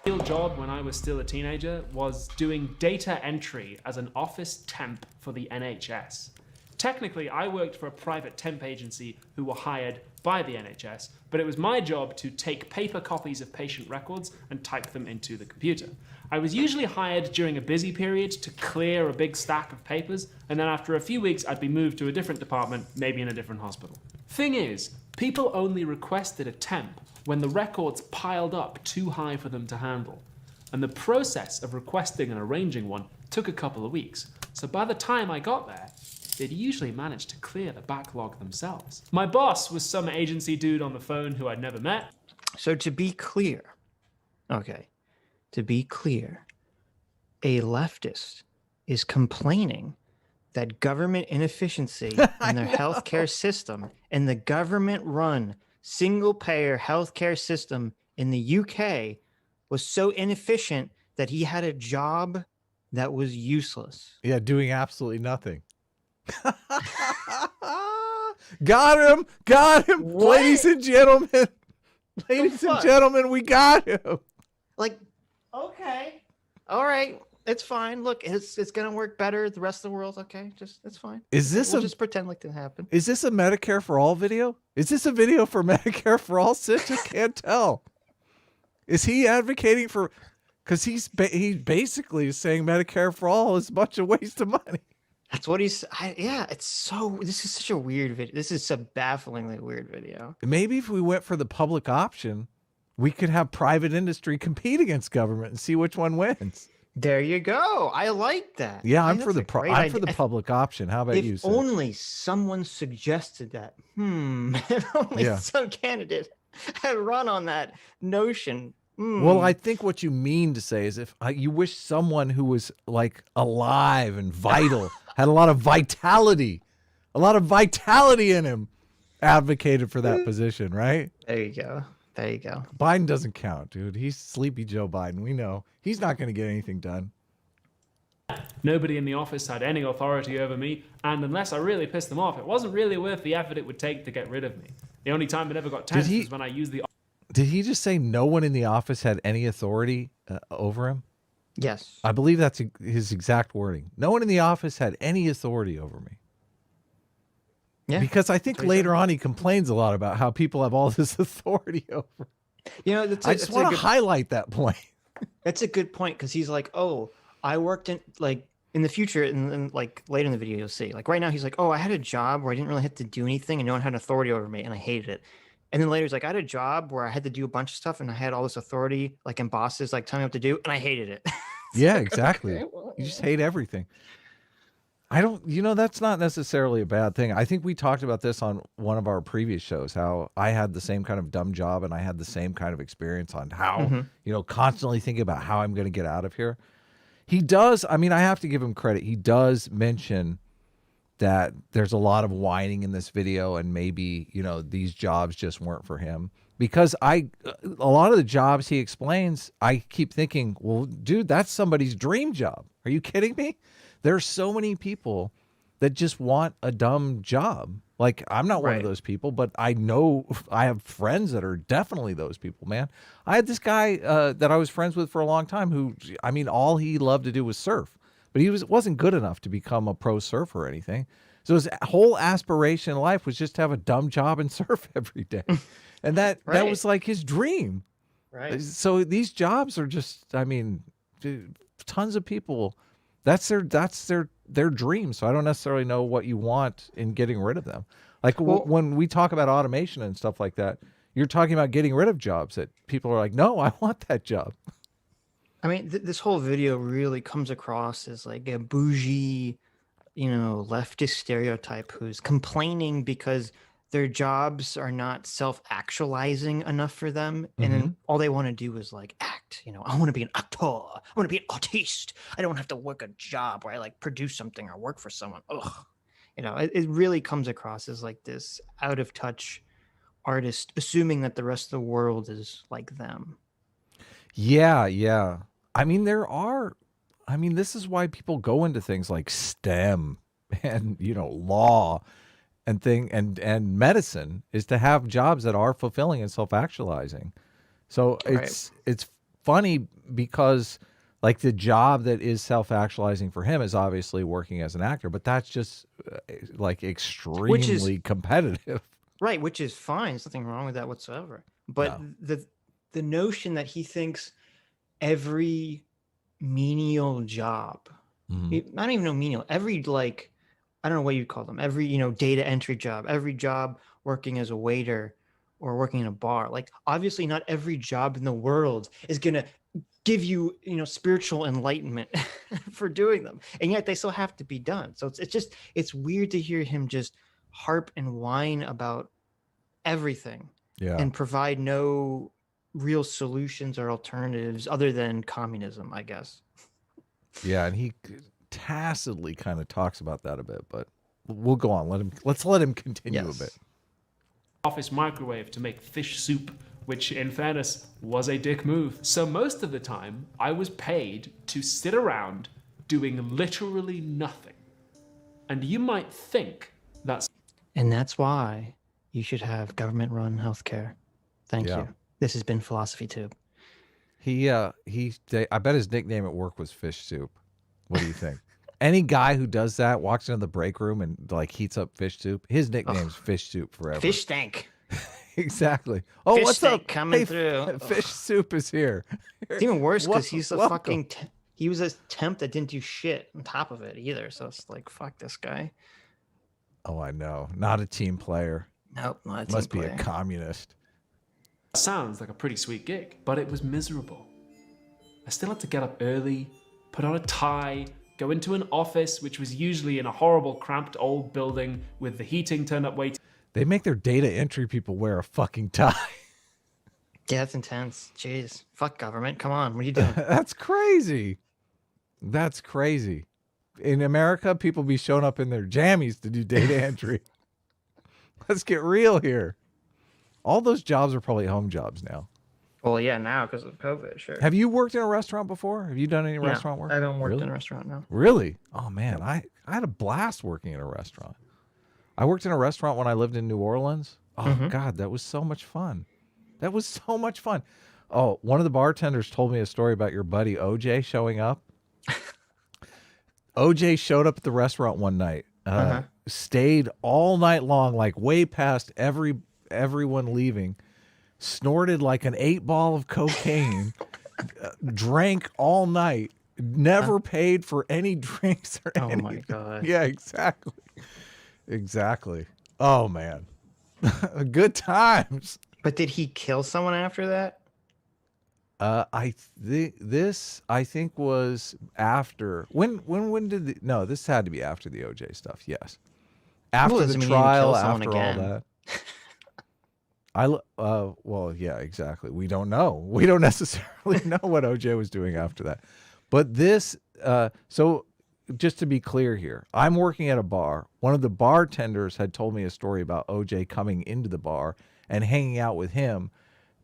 real job when I was still a teenager was doing data entry as an office temp for the NHS. Technically, I worked for a private temp agency who were hired by the NHS, but it was my job to take paper copies of patient records and type them into the computer. I was usually hired during a busy period to clear a big stack of papers, and then after a few weeks I'd be moved to a different department, maybe in a different hospital. Thing is, people only requested a temp when the records piled up too high for them to handle. And the process of requesting and arranging one took a couple of weeks. So by the time I got there, they'd usually managed to clear the backlog themselves. My boss was some agency dude on the phone who I'd never met. So to be clear, a leftist is complaining that government inefficiency in their healthcare system and the government-run single-payer healthcare system in the UK was so inefficient that he had a job that was useless. Yeah, doing absolutely nothing. Got him! What? Ladies and gentlemen, we got him. Like, okay, all right, it's fine. Look, it's gonna work better. The rest of the world's okay. It's fine. We'll just pretend like that happened. Is this a Medicare for All video? Is this a video for Medicare for All, Sitch? I can't tell. Is he advocating for? Because he basically is saying Medicare for All is a bunch of waste of money. That's what he's. It's so. This is such a weird video. This is a bafflingly weird video. Maybe if we went for the public option, we could have private industry compete against government and see which one wins. There you go. I like that. Yeah, I'm for the public option. How about you? If only someone suggested that. If only some candidate had run on that notion. Well, I think what you mean to say is if you wish someone who was like alive and vital, had a lot of vitality in him, advocated for that position, right? There you go. Biden doesn't count, dude. He's sleepy Joe Biden. We know he's not going to get anything done. Nobody in the office had any authority over me, and unless I really pissed them off, it wasn't really worth the effort it would take to get rid of me. The only time it ever got tense was when I used the... Did he just say no one in the office had any authority over him? Yes. I believe that's his exact wording. No one in the office had any authority over me. Yeah. Because I think later on he complains a lot about how people have all this authority over him. You know, I just want to highlight that point. That's a good point, because he's like, oh, I worked in the future, and like later in the video you'll see, like right now he's like, oh, I had a job where I didn't really have to do anything and no one had authority over me and I hated it. And then later he's like, I had a job where I had to do a bunch of stuff and I had all this authority, like, and bosses like telling me what to do, and I hated it. Yeah, exactly. Okay, well, you just hate everything. That's not necessarily a bad thing. I think we talked about this on one of our previous shows, how I had the same kind of dumb job and I had the same kind of experience on how, constantly thinking about how I'm going to get out of here. He does. I mean, I have to give him credit. He does mention that there's a lot of whining in this video and maybe, these jobs just weren't for him. Because a lot of the jobs he explains, I keep thinking, well, dude, that's somebody's dream job. Are you kidding me? There's so many people that just want a dumb job. Like, I'm not one of those people, but I know I have friends that are definitely those people, man. I had this guy that I was friends with for a long time who, I mean, all he loved to do was surf. But he wasn't good enough to become a pro surfer or anything. So his whole aspiration in life was just to have a dumb job and surf every day. And that was like his dream. Right. So these jobs are just, I mean, tons of people, that's their dream. So I don't necessarily know what you want in getting rid of them. Like when we talk about automation and stuff like that, you're talking about getting rid of jobs that people are like, no, I want that job. I mean, this whole video really comes across as like a bougie, leftist stereotype who's complaining because their jobs are not self-actualizing enough for them. And then all they want to do is like act, I want to be an actor. I want to be an artiste. I don't have to work a job where I like produce something or work for someone. Ugh. It really comes across as like this out of touch artist, assuming that the rest of the world is like them. Yeah. I mean, this is why people go into things like STEM and, law and medicine, is to have jobs that are fulfilling and self-actualizing. So it's funny because like the job that is self-actualizing for him is obviously working as an actor, but that's just like extremely competitive. Right, which is fine. There's nothing wrong with that whatsoever. But the notion that he thinks every menial job, not even no menial, every like, I don't know what you'd call them, every, data entry job, every job working as a waiter or working in a bar, like obviously not every job in the world is going to give you, spiritual enlightenment for doing them. And yet they still have to be done. So it's weird to hear him just harp and whine about everything and provide no real solutions or alternatives other than communism, I guess. Yeah, and he tacitly kind of talks about that a bit, but we'll go on. Let's let him continue a bit. Office microwave to make fish soup, which in fairness was a dick move. So most of the time I was paid to sit around doing literally nothing. And you might think that's... And that's why you should have government-run healthcare. Thank you. This has been Philosophy Tube. I bet his nickname at work was Fish Soup. What do you think? Any guy who does that, walks into the break room and like heats up fish soup, his nickname's Fish Soup forever. Fish stank. Exactly. Oh, fish what's up? Coming through. Fish Soup is here. It's even worse because he's a fucking... he was a temp that didn't do shit on top of it either. So it's like, fuck this guy. Oh, I know. Not a team player. Nope, not a team Must player. be a communist. Sounds like a pretty sweet gig, but it was miserable. I still had to get up early, put on a tie, go into an office, which was usually in a horrible, cramped old building with the heating turned up way too... They make their data entry people wear a fucking tie. Yeah, that's intense. Jeez. Fuck government. Come on. What are you doing? That's crazy. That's crazy. In America, people be showing up in their jammies to do data entry. Let's get real here. All those jobs are probably home jobs now. Well, yeah, now because of COVID, sure. Have you worked in a restaurant before? Have you done any restaurant work? I haven't worked in a restaurant, no. Really? Oh, man. I had a blast working in a restaurant. I worked in a restaurant when I lived in New Orleans. Oh, God, that was so much fun. That was so much fun. Oh, one of the bartenders told me a story about your buddy OJ showing up. OJ showed up at the restaurant one night, stayed all night long, like way past everyone leaving, snorted like an 8-ball of cocaine, drank all night, never paid for any drinks or anything. Oh my God. Yeah, exactly. Exactly. Oh man. Good times. But did he kill someone after that? I think was after when did no, this had to be after the OJ stuff. Yes. After the trial, after all that. Well, yeah, exactly. We don't know. We don't necessarily know what OJ was doing after that. But this, so just to be clear here, I'm working at a bar. One of the bartenders had told me a story about OJ coming into the bar and hanging out with him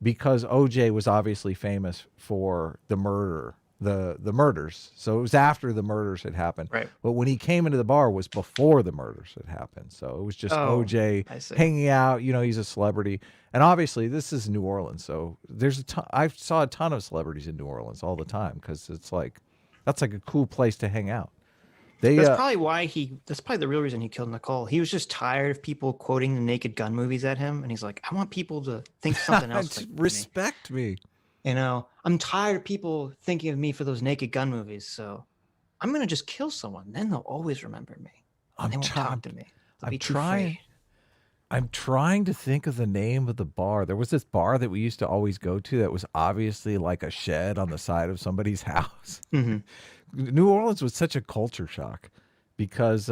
because OJ was obviously famous for the murders. So it was after the murders had happened. Right. But when he came into the bar was before the murders had happened. So it was just OJ hanging out. You know, he's a celebrity. And obviously this is New Orleans. So there's I saw a ton of celebrities in New Orleans all the time because it's like, that's like a cool place to hang out. That's probably why that's probably the real reason he killed Nicole. He was just tired of people quoting the Naked Gun movies at him. And he's like, I want people to think something else. Like respect me. You know, I'm tired of people thinking of me for those Naked Gun movies. So I'm going to just kill someone. Then they'll always remember me. They won't talk to me. I'm trying to think of the name of the bar. There was this bar that we used to always go to that was obviously like a shed on the side of somebody's house. Mm-hmm. New Orleans was such a culture shock because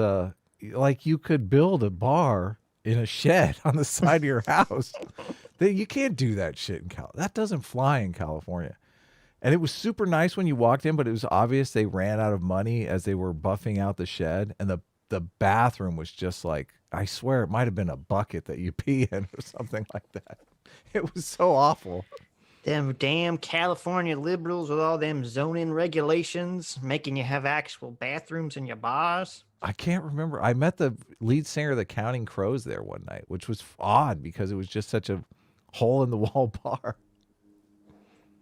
like you could build a bar in a shed on the side of your house. You can't do that shit in California. That doesn't fly in California. And it was super nice when you walked in, but it was obvious they ran out of money as they were buffing out the shed. And the bathroom was just like, I swear it might have been a bucket that you pee in or something like that. It was so awful. Them damn California liberals with all them zoning regulations making you have actual bathrooms in your bars. I can't remember. I met the lead singer of the Counting Crows there one night, which was odd because it was just such a hole in the wall bar.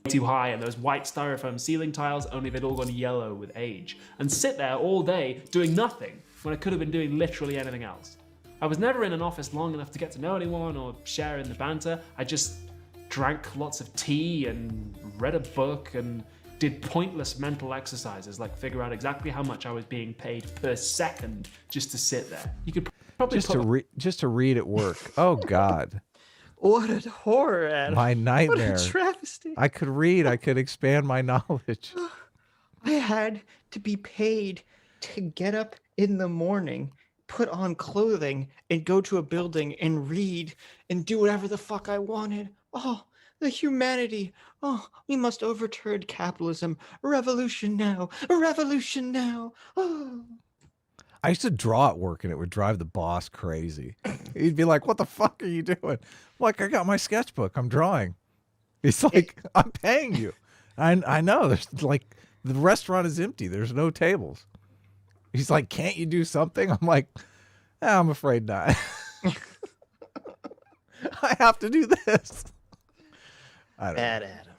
too high, and those white styrofoam ceiling tiles, only they'd all gone yellow with age, and sit there all day doing nothing when I could have been doing literally anything else. I was never in an office long enough to get to know anyone or share in the banter. I just drank lots of tea and read a book and did pointless mental exercises like figure out exactly how much I was being paid per second just to sit there. You could probably just to read at work. Oh God. What a horror, Adam. My nightmare. What a travesty. I could read. I could expand my knowledge. I had to be paid to get up in the morning, put on clothing, and go to a building and read and do whatever the fuck I wanted. Oh, the humanity. Oh, we must overturn capitalism. A revolution now. A revolution now. Oh. I used to draw at work, and it would drive the boss crazy. He'd be like, "What the fuck are you doing?" I'm like, "I got my sketchbook. I'm drawing." He's like, "I'm paying you." I know. There's like the restaurant is empty. There's no tables. He's like, "Can't you do something?" I'm like, "I'm afraid not." I have to do this. I don't know. Bad Adam.